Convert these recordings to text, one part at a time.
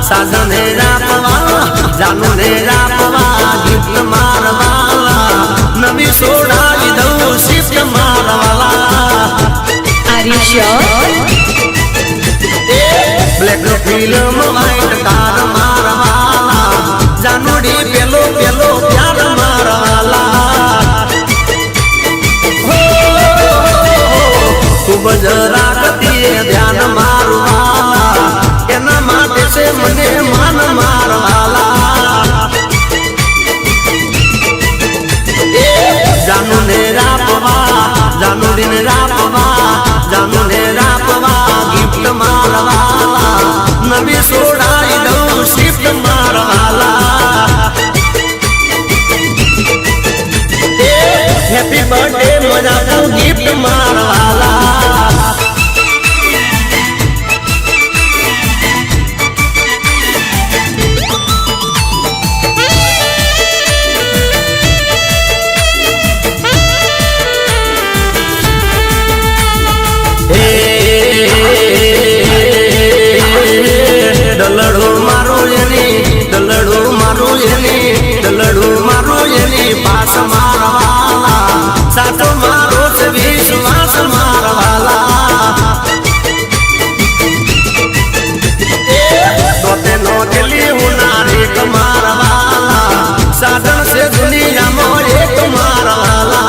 साजन है रापवा जानू ने रापवा गिफ्ट मारवाला नवी सोडा दऊ शिफ्ट मारवाला Are you sure? Black film white car मारवाला जानूडी पेलो पेलो प्यार मारवाला खूब जरा गतिए ध्यान मारवाला एना माटे से मने मान मारवाला जानू ने रापवा जानू दिन रापवा जानू ने रापवा गिफ्ट मारवाला नवी सोडा दऊ शिफ्ट मारवाला हैप्पी बर्थडे मजा को गिफ्ट मारवाला दलड़ो मारो एनी पास मारवाला सातो मारो से विश्वास मारवाला तोते नो दिली हुनारी मारवाला साधन से दुनिया में एक मारवाला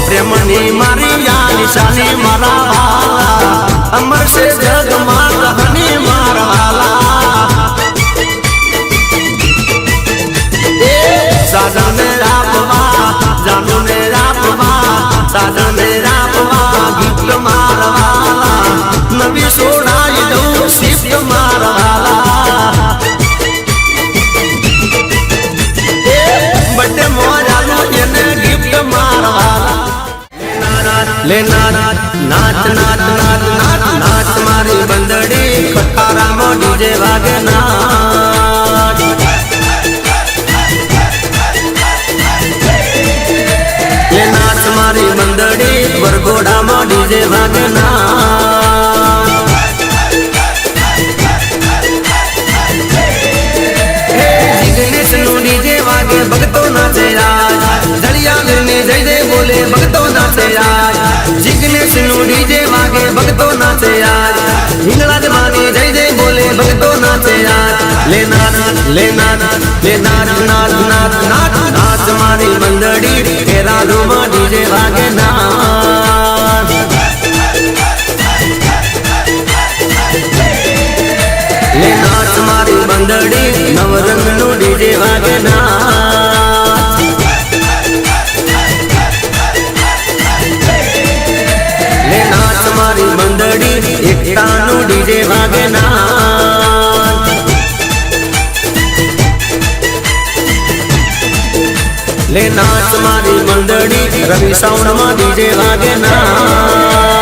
प्रेमनी मारिया निशानी मारवाला अमर से जग मार हनी मारवाला साजन रापवा जानू ने रापवा साजन रापवा गिफ्ट मारवाला नवी सोडा दऊ शिफ्ट मारवाला बर्थडे मोजालो एने गिफ्ट मारवाला लेना नाच नाच नाच नाच नाच मारी बंदड़ी खटारा मो डीजे वागे नाच ले नाच मारी बंदड़ी वरगोड़ा मो डीजे वागे नाच जिगने सुनो डीजे वागे भगतो नाचे आज दलिया गिरने जय जय बोले भगतो नाचे आज जिगने सुनो डीजे वागे भगतो नाचे आज हिंगला जमाने जय जय बोले भगतो नाचे आज ले नाच ले नाच ले नाच नाच नाच नाच नाच मारी बंदड़ी तेरा धूमा डीजे वागे नाच ले नाच मारी बंदड़ी नवरंग नो डीजे वागे नाच ले नाच मारी बंदड़ी एकता नो डीजे वागे नाच ले नाच मारी बंदड़ी रवि साउंड में डीजे वागे नाच